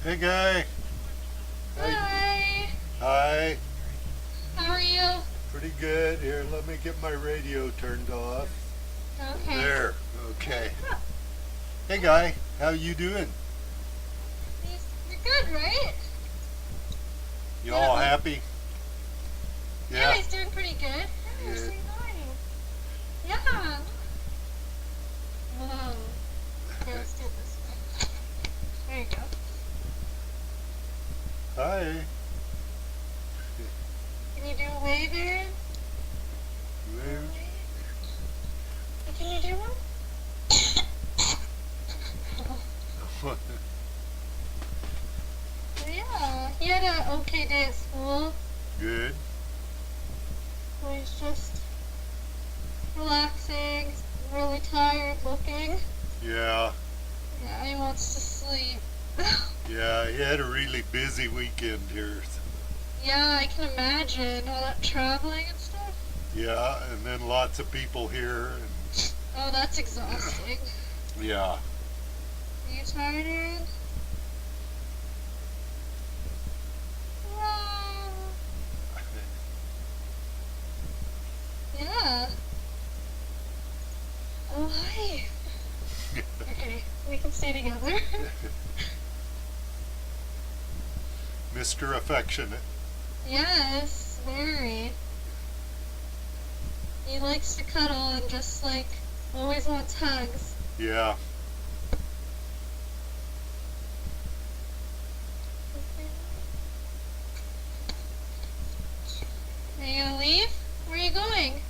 Hey guy. Hi. Hi. How are you? Pretty good. Here, let me get my radio turned off. Okay. There. Okay. Hey guy, how you doing? You're good, right? You You had all a happy? Yeah, Yeah. he's doing pretty good. Yeah, you're Good. saying hi. Yeah. Whoa. Okay, let's do it this way. There you go. Hi. Can you do a wave, Aaron? Do a Well, wave? Can you do one? Yeah. He had an okay day at school. Good. So he's just relaxing, really tired looking. Yeah. Yeah, he wants to sleep. Yeah, he had a really busy weekend here. Yeah, I can imagine all that traveling and stuff. Yeah, and then lots of people here and Oh, that's exhausting. yeah. Are you tired, Aaron? Wow. Yeah. Oh, hi. Okay, we can stay together. Mr. Affectionate. Yes, very. He likes to cuddle and just like always wants hugs. Yeah. Are you gonna leave? Where are you going?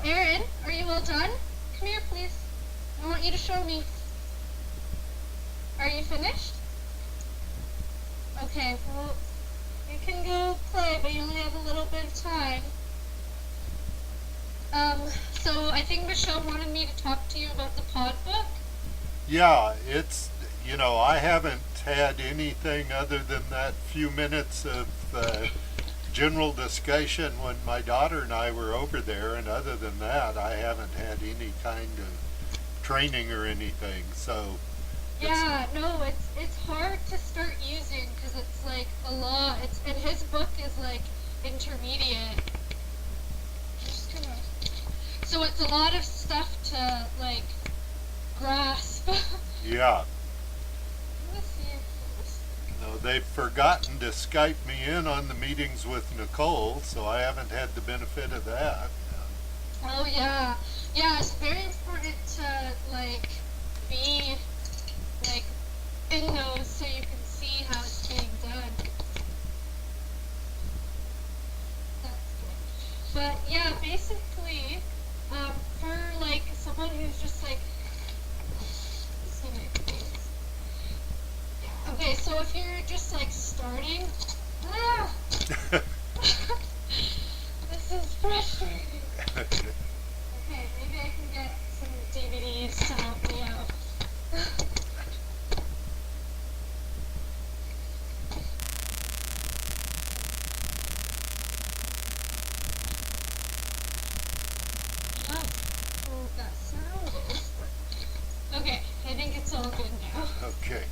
Aaron, are you all done? Come here, please. I want you to show me. Are you finished? Okay, well, you can go play, but you only have a little bit of time. So I think Michelle wanted me to talk to you about the pod book. Yeah, I haven't had anything other than that few minutes of general discussion when my daughter and I were over there, and other than that, I haven't had any kind of training or anything. So, Yeah, no, it's hard to start using because it's like a lot. And his book is like intermediate. I'm just gonna. So it's a lot of stuff to like grasp. yeah. Let's see if No, they've forgotten to Skype me in on the meetings with Nicole, so I haven't had the benefit of that. Oh yeah, yeah. It's very important to like be like in those so you can see how it's being done. That's good. But yeah, basically, for like someone who's just like, see my face. Okay, so if you're just like starting, ah, this is frustrating. Okay, maybe I can get some DVDs to help me out. Oh, what that sound is. Okay, I think it's all good now. okay.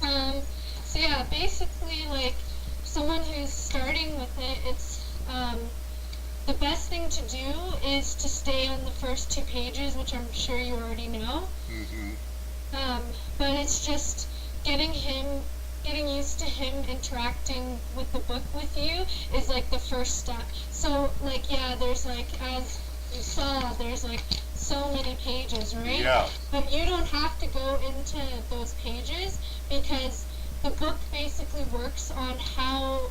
Um, so yeah, basically, like someone who's starting with it, the best thing to do is to stay on the first two pages, which I'm sure you already know. hmm Um, but it's just getting used to him interacting with the book with you is like the first step. So like yeah, there's like as you saw, there's like so many pages, right? Yeah. But you don't have to go into those pages because the book basically works on how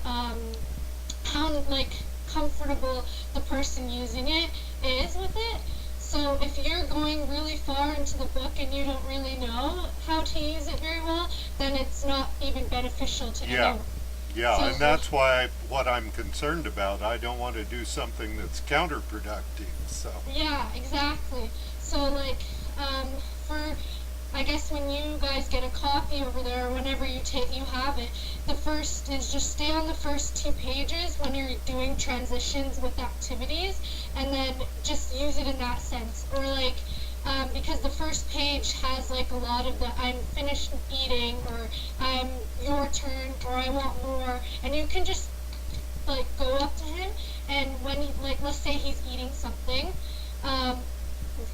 like comfortable the person using it is with it. So if you're going really far into the book and you don't really know how to use it very well, then it's not even beneficial to Yeah. anyone. Yeah, So and that's why what I'm concerned about. I don't want to do something that's counterproductive. So, yeah, exactly. So like for I guess when you guys get a copy over there, or whenever you have it, the first is just stay on the first two pages when you're doing transitions with activities, and then just use it in that sense. Or like because the first page has like a lot of the I'm finished eating, or I'm your turn, or I want more, and you can just like go up to him, and when he, like, let's say he's eating something,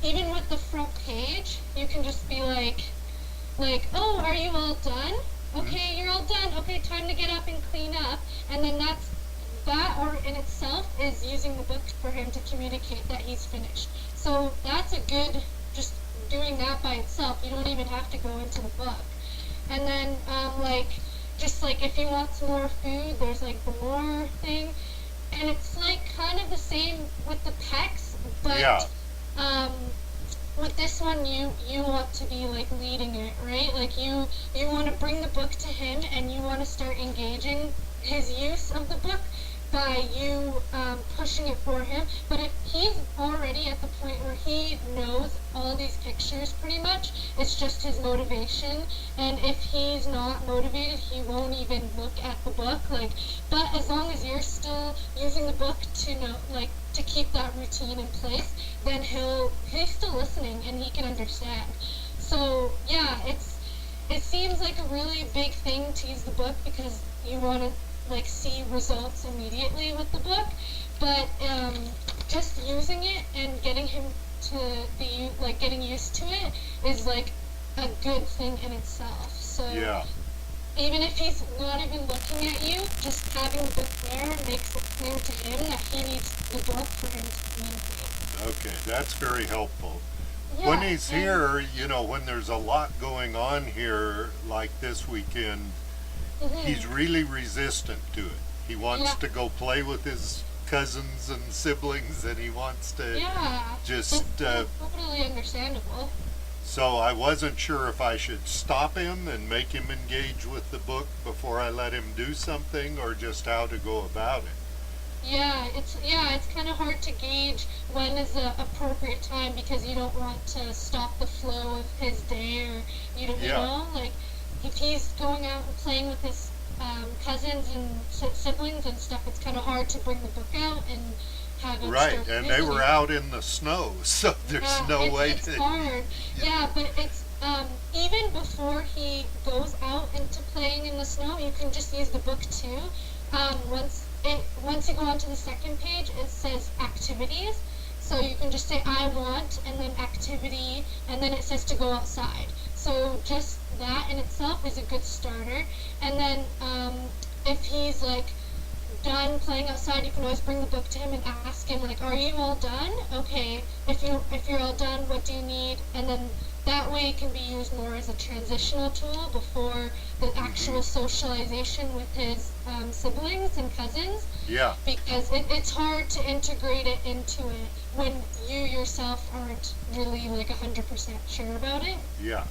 even with the front page, you can just be like, oh, are you all done? Okay, you're all done. Okay, time to get up and clean up. And then that or in itself is using the book for him to communicate that he's finished. So that's a good, just doing that by itself. You don't even have to go into the book. And then just like if he wants more food, there's like the more thing. And it's like kind of the same with the pecs, but Yeah. with this one you want to be like leading it, right? Like you want to bring the book to him, and you want to start engaging his use of the book by you pushing it for him. But if he's already at the point where he knows all these pictures pretty much, it's just his motivation. And if he's not motivated, he won't even look at the book. But as long as you're still using the book to know, like, to keep that routine in place, then he's still listening and he can understand. So yeah, it seems like a really big thing to use the book because you want to like see results immediately with the book, but just using it and getting him to be like getting used to it is like a good thing in itself. So Yeah. even if he's not even looking at you, just having the book there makes it clear to him that he needs the book for him to communicate. Okay, that's very helpful. Yeah, When he's and- here, when there's a lot going on here, like this weekend, Mhm. he's really resistant to it. He wants Yeah. to go play with his cousins and siblings, and he wants to Yeah, just, that's totally understandable. so I wasn't sure if I should stop him and make him engage with the book before I let him do something, or just how to go about it. Yeah, it's kind of hard to gauge when is the appropriate time, because you don't want to stop the flow of his day, or you Yeah. know, like if he's going out and playing with his cousins and siblings and stuff, it's kind of hard to bring the book out and have it Right, start and they using were it. out in the snow, so there's Yeah, no way it's to. hard. Yeah, but it's even before he goes out into playing in the snow, you can just use the book too. Once you go on to the second page, it says activities. So you can just say I want, and then activity, and then it says to go outside. So just that in itself is a good starter. And then if he's like done playing outside, you can always bring the book to him and ask him like, are you all done? Okay, if you're all done, what do you need? And then that way it can be used more as a transitional tool before the actual socialization with his siblings and cousins, Yeah, because it's hard to integrate it into it when you yourself aren't really like 100% sure about it. yeah.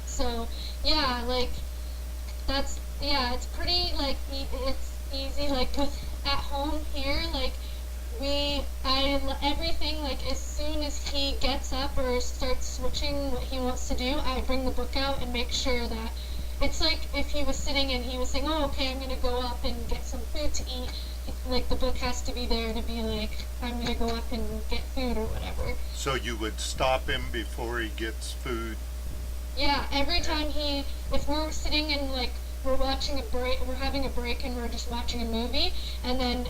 So yeah, like it's pretty like it's easy, like with at home here, like everything, like as soon as he gets up or starts switching what he wants to do, I bring the book out and make sure that it's like if he was sitting and he was saying, oh, okay, I'm gonna go up and get some food to eat, like the book has to be there to be like, I'm gonna go up and get food or whatever. So you would stop him before he gets food? Yeah, every time if we're sitting and like we're having a break and we're just watching a movie, and then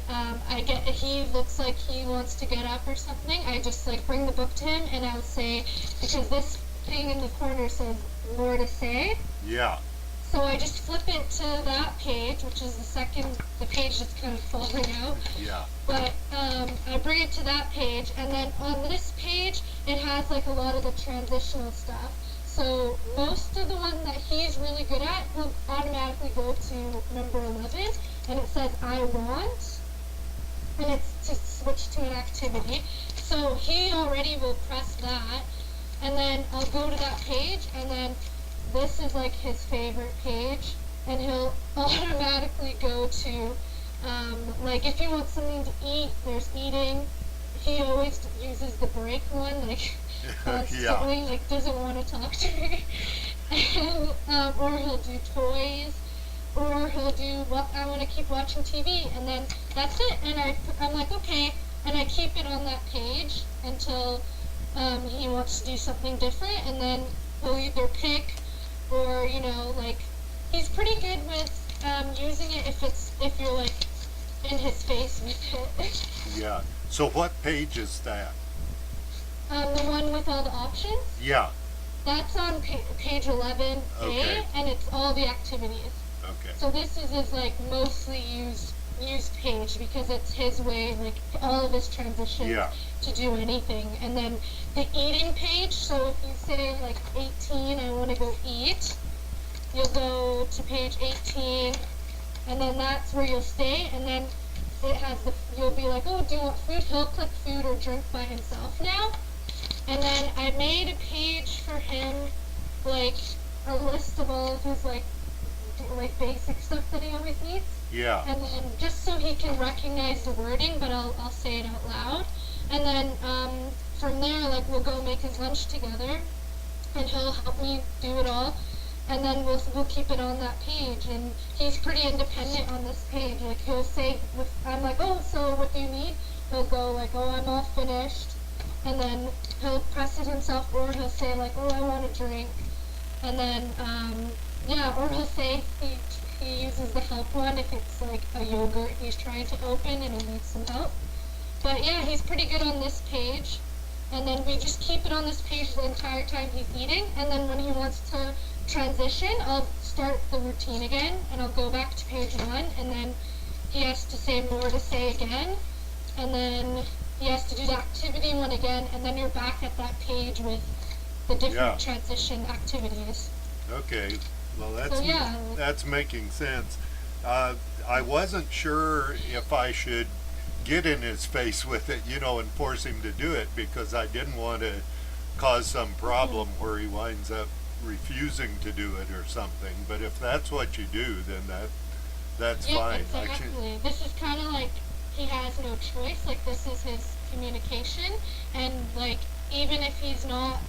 he looks like he wants to get up or something, I just like bring the book to him and I'll say, because this thing in the corner says more to say, Yeah, so I just flip it to that page, which is the page that's kind of falling out. yeah. But I bring it to that page, and then on this page, it has like a lot of the transitional stuff. So most of the one that he's really good at will automatically go to number 11, and it says I want, and it's to switch to an activity. So he already will press that, and then I'll go to that page, and then this is like his favorite page, and he'll automatically go to, like if he wants something to eat, there's eating. He always uses the break one, like constantly, like doesn't want to talk to me. And, or he'll do toys, or he'll do, well, I want to keep watching TV, and then that's it. And I'm like, okay, and I keep it on that page until he wants to do something different, and then he'll either pick or, you know, like, he's pretty good with using it if you're like in his face with it. Yeah. So what page is that? The one with all the options, Yeah. that's on page 11A, Okay. and it's all the activities. Okay. So this is his like mostly used page because it's his way, like all of his transitions Yeah. to do anything. And then the eating page, so if you say like 18, I want to go eat, you'll go to page 18, and then that's where you'll stay, and then it has you'll be like, oh, do you want food? He'll click food or drink by himself now. And then I made a page for him, like a list of all of his like basic stuff that he always eats. Yeah. And then just so he can recognize the wording, but I'll say it out loud. And then from there, like we'll go make his lunch together, and he'll help me do it all. And then we'll keep it on that page. And he's pretty independent on this page. Like he'll say, I'm like, oh, so what do you need? He'll go like, oh, I'm all finished. And then he'll press it himself, or he'll say like, oh, I want a drink. And then yeah, or he'll say he uses the help one if it's like a yogurt he's trying to open and he needs some help. But yeah, he's pretty good on this page. And then we just keep it on this page the entire time he's eating. And then when he wants to transition, I'll start the routine again, and I'll go back to page 1, and then he has to say more to say again. And then he has to do the activity one again, and then you're back at that page with the different transition activities. Okay. Well, that's making sense. I wasn't sure if I should get in his face with it, and force him to do it, because I didn't want to cause some problem where he winds up refusing to do it or something. But if that's what you do, then that's fine. Exactly. This is kind of like he has no choice. Like this is his communication, and like even if he's not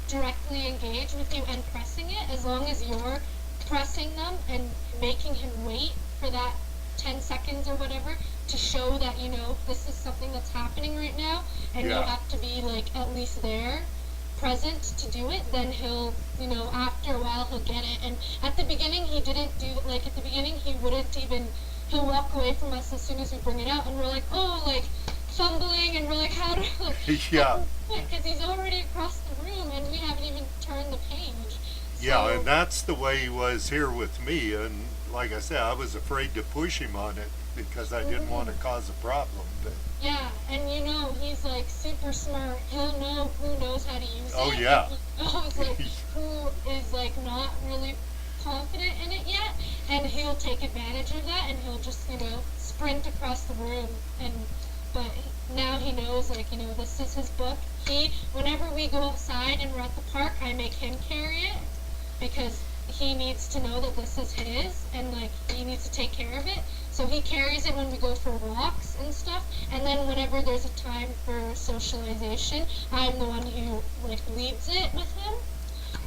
directly engaged with you and pressing it, as long as you're pressing them and making him wait for that 10 seconds or whatever to show that this is something that's happening right now, and you have to be like at least there present to do it, then he'll after a while he'll get it. And at the beginning he didn't do, like at the beginning he wouldn't even, he'll walk away from us as soon as we bring it out, and we're like, oh, like fumbling, and we're like, how do because he's already across the room and we haven't even turned the page. Yeah, and that's the way he was here with me, and like I said, I was afraid to push him on it because I didn't want to cause a problem. But yeah, and he's like super smart. He'll know who knows how to use it. Oh yeah. He knows like who is like not really confident in it yet, and he'll take advantage of that, and he'll just sprint across the room. But now he knows, like, this is his book. Whenever we go outside and we're at the park, I make him carry it because he needs to know that this is his, and like he needs to take care of it. So he carries it when we go for walks and stuff, and then whenever there's a time for socialization, I'm the one who like leads it with him.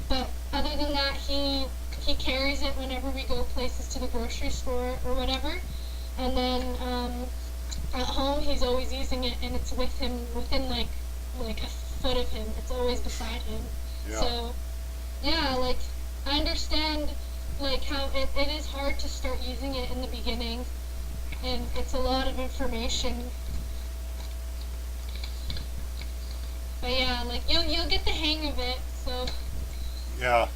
But other than that, he carries it whenever we go places to the grocery store or whatever. And then at home he's always using it, and it's with him within like a foot of him. It's always beside him. Yeah. So yeah, like I understand like how it is hard to start using it in the beginning, and it's a lot of information. But yeah, like you'll get the hang of it. So yeah.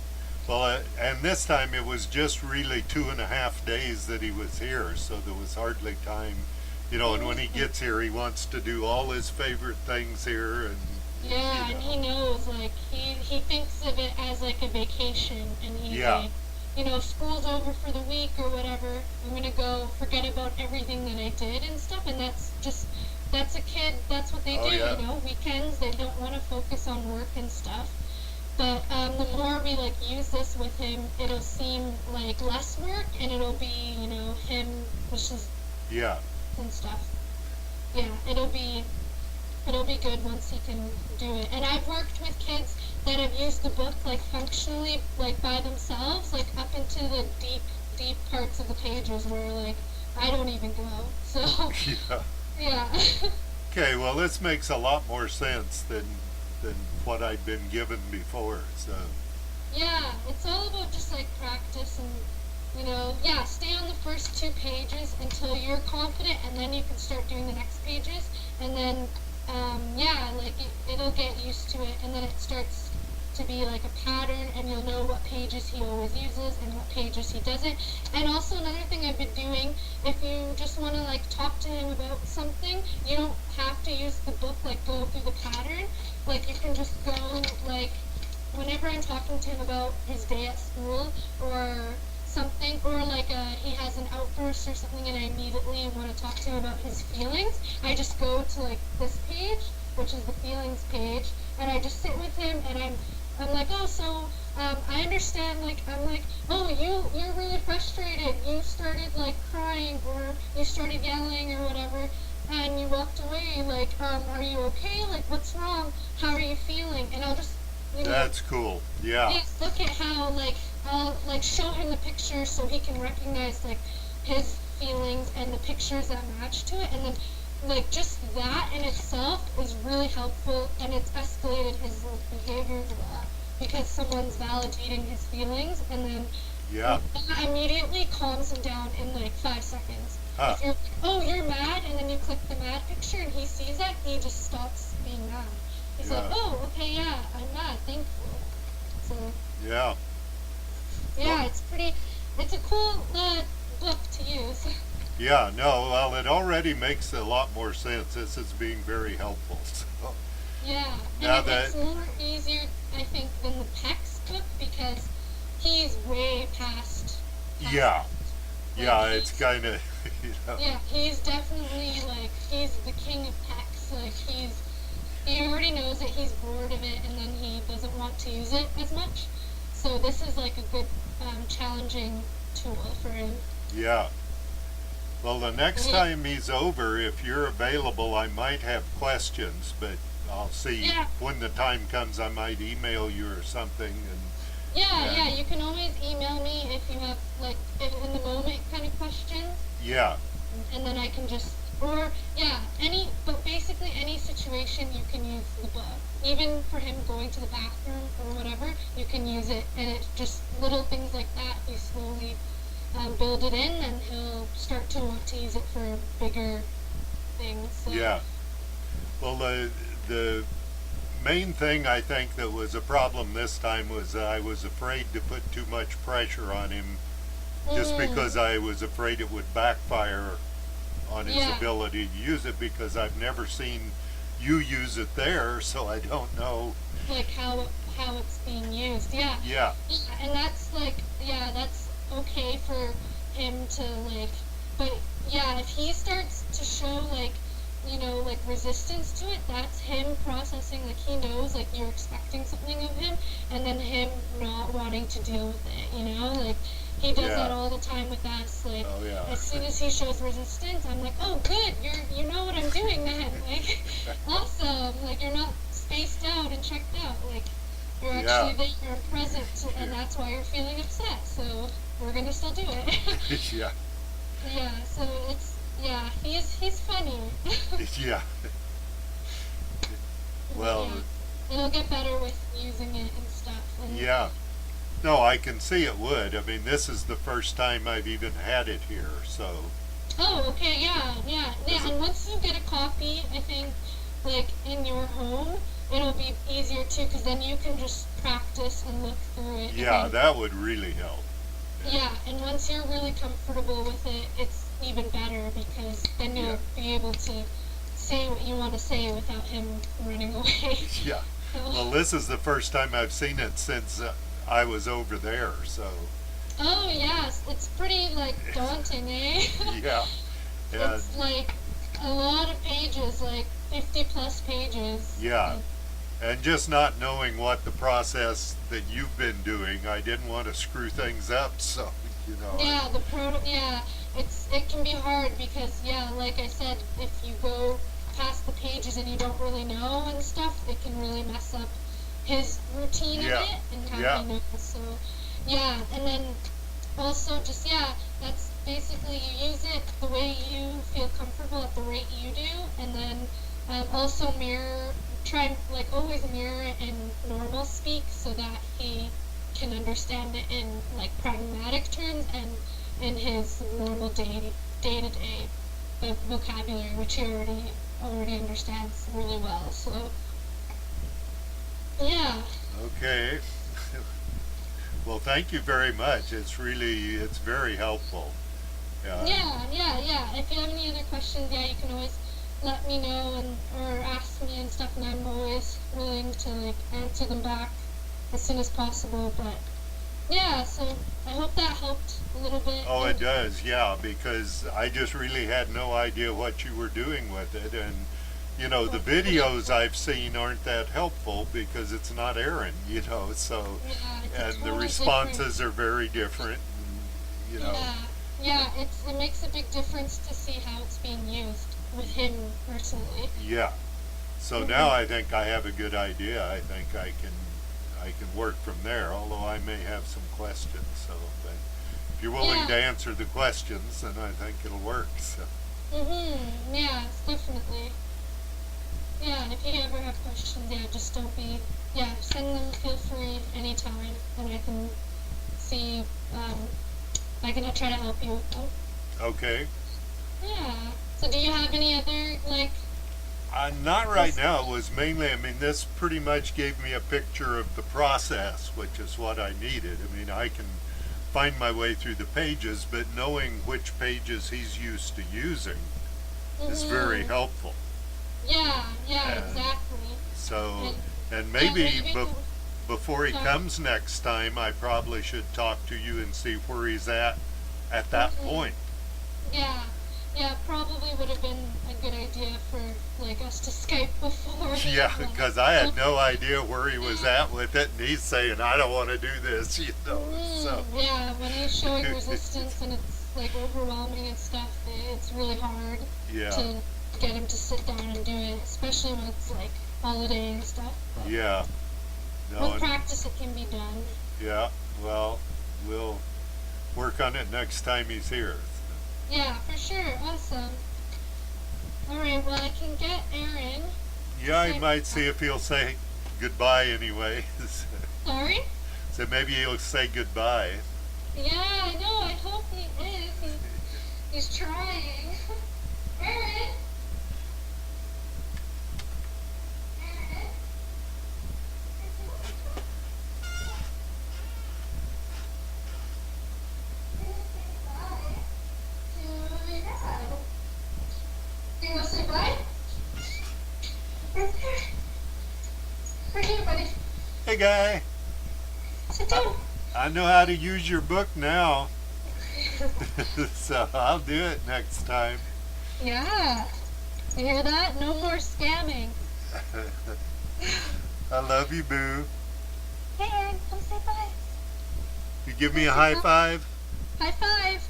Well, and this time it was just really 2.5 days that he was here, so there was hardly time, and when he gets here, he wants to do all his favorite things here, and yeah, and he knows, like, he thinks of it as like a vacation, and he's like, school's over for the week or whatever, I'm gonna go forget about everything that I did and stuff, and that's a kid, that's what they do, weekends, they don't want to focus on work and stuff. But the more we like use this with him, it'll seem like less work, and it'll be, him, which is and stuff. Yeah, it'll be good once he can do it. And I've worked with kids that have used the book like functionally, like by themselves, like up into the deep parts of the pages where like I don't even go. So yeah. yeah. Okay, well, this makes a lot more sense than than what I'd been given before. So Yeah, it's all about just like practice and yeah, stay on the first two pages until you're confident, and then you can start doing the next pages, and then yeah, like it'll get used to it, and then it starts to be like a pattern, and you'll know what pages he always uses and what pages he doesn't. And also another thing I've been doing, if you just want to like talk to him about something, you don't have to use the book, like go through the pattern. Like you can just go like whenever I'm talking to him about his day at school or something, or like he has an outburst or something and I immediately want to talk to him about his feelings, I just go to like this page, which is the feelings page, and I just sit with him, and I'm like, oh, so I understand, like, I'm like, oh, you're really frustrated, you started like crying, or you started yelling or whatever, and you walked away, like, are you okay, like, what's wrong, how are you feeling? And I'll just that's cool. Yeah. look at how, like, I'll like show him the pictures so he can recognize like his feelings and the pictures that match to it, and then like just that in itself is really helpful, and it's escalated his behaviors because someone's validating his feelings, and then Yeah. that immediately calms him down in like 5 seconds. Huh. If you're oh, you're mad, and then you click the mad picture and he sees that, he just stops being mad. He's like, Yeah. oh, okay, yeah, I'm mad, thankful. So Yeah. yeah, it's a cool book to use. Yeah. No. Well, it already makes a lot more sense. This is being very helpful. So. Yeah, Now and that it's more easier, I think, than the Peck's book because he's way past. Yeah. Like, Yeah. It's kind of yeah, he's definitely like he's the king of Pecks. Like he already knows that he's bored of it, and then he doesn't want to use it as much. So this is like a good challenging tool for him. Yeah. Well, the next Yeah. time he's over, if you're available, I might have questions, but I'll see Yeah. when the time comes. I might email you or something. And Yeah, you can always email me if you have like in the moment kind of questions, yeah, and then I can just but basically any situation you can use the book. Even for him going to the bathroom or whatever, you can use it, and it's just little things like that. You slowly build it in, and he'll start to want to use it for bigger things. So. yeah. Well, the main thing I think that was a problem this time was I was afraid to put too much pressure on him, just because I was afraid it would backfire on his Yeah. ability to use it, because I've never seen you use it there, so I don't know. Like how it's being used. Yeah. Yeah. Yeah, and that's like, that's okay for him to like, but yeah, if he starts to show like, like resistance to it, that's him processing, like he knows like you're expecting something of him, and then him not wanting to deal with it, like he does Yeah. that all the time with us, like Oh, yeah. as soon as he shows resistance, I'm like, oh good, you know what I'm doing then, like awesome, like you're not spaced out and checked out, like you're Yeah. actually there and present, and that's why you're feeling upset, so we're gonna still do it. Yeah. Yeah, so he's funny. Yeah. Well, yeah. It'll get better with using it and stuff. And yeah. No, I can see it would. I mean, this is the first time I've even had it here, so. Oh, okay, yeah. And once you get a copy, I think, like in your home, it'll be easier too, because then you can just practice and look through it. Yeah, and that would really help. yeah, and once you're really comfortable with it, it's even better because then you'll be able to say what you want to say without him running away. Yeah. So- Well, this is the first time I've seen it since I was over there, so. Oh yes, it's pretty like daunting, eh? Yeah. And It's like a lot of pages, like 50 plus pages. yeah. And just not knowing what the process that you've been doing, I didn't want to screw things up, so, Yeah, it can be hard because like I said, if you go past the pages and you don't really know and stuff, it can really mess up his routine Yeah. of it and how Yeah. he knows. So and then also just that's basically you use it the way you feel comfortable at the rate you do, and then also mirror try and like always mirror it in normal speak so that he can understand it in like pragmatic terms and in his normal day-to-day vocabulary, which he already understands really well. So yeah. Okay. Well, thank you very much. It's very helpful. Yeah. If you have any other questions, yeah, you can always let me know or ask me and stuff, and I'm always willing to like answer them back as soon as possible. But yeah, so I hope that helped a little bit. Oh, it does, yeah, because I just really had no idea what you were doing with it, and the videos I've seen aren't that helpful because it's not Aaron, so Yeah, it's and the totally responses different. are very different, and, Yeah, it makes a big difference to see how it's being used with him personally. yeah. So now I think I have a good idea. I think I can work from there, although I may have some questions. So, but if you're willing to answer the questions, then I think it'll work. So. Yeah, definitely. Yeah, and if you ever have questions, just don't be. Yeah, send them. Feel free anytime, and I can see. I can try to help you. Okay. Yeah. So, do you have any other like? Not right now. It was mainly, this pretty much gave me a picture of the process, which is what I needed. I can find my way through the pages, but knowing which pages he's used to using is very helpful. Yeah, And exactly. So, and Yeah, maybe maybe before he sorry. comes next time, I probably should talk to you and see where he's at that point. Yeah, probably would have been a good idea for like us to Skype before. Yeah, because I had no idea where he was at with it, and he's saying, I don't want to do this, so. Yeah, when he's showing resistance and it's like overwhelming and stuff, it's really hard Yeah. to get him to sit down and do it, especially when it's like holiday and stuff. But Yeah. No, with practice, it can be done. yeah, well, we'll work on it next time he's here. Yeah, for sure. Awesome. Alright, well, I can get Aaron. Yeah, I might see if he'll say goodbye anyway. Sorry? So maybe he'll say goodbye. Yeah, I know. I hope he is. He's trying. Aaron? Aaron? You want to say bye? Right here, buddy. Hey, guy. Sit down. I know how to use your book now. So I'll do it next time. Yeah. You hear that? No more scamming. I love you, boo. Hey, Aaron, come say bye. You give me a high five? High five.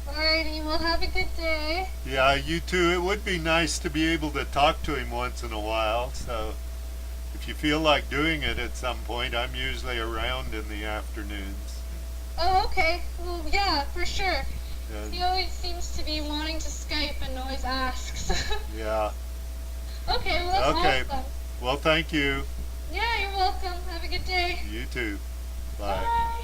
Alrighty, well, have a good day. Yeah, you too. It would be nice to be able to talk to him once in a while. So if you feel like doing it at some point, I'm usually around in the afternoons. Oh, okay. Well, yeah, for sure. And, He always seems to be wanting to Skype and always asks. yeah. Okay, well, that's Okay. awesome. Well, thank you. Yeah, you're welcome. Have a good day. You too. Bye. Bye.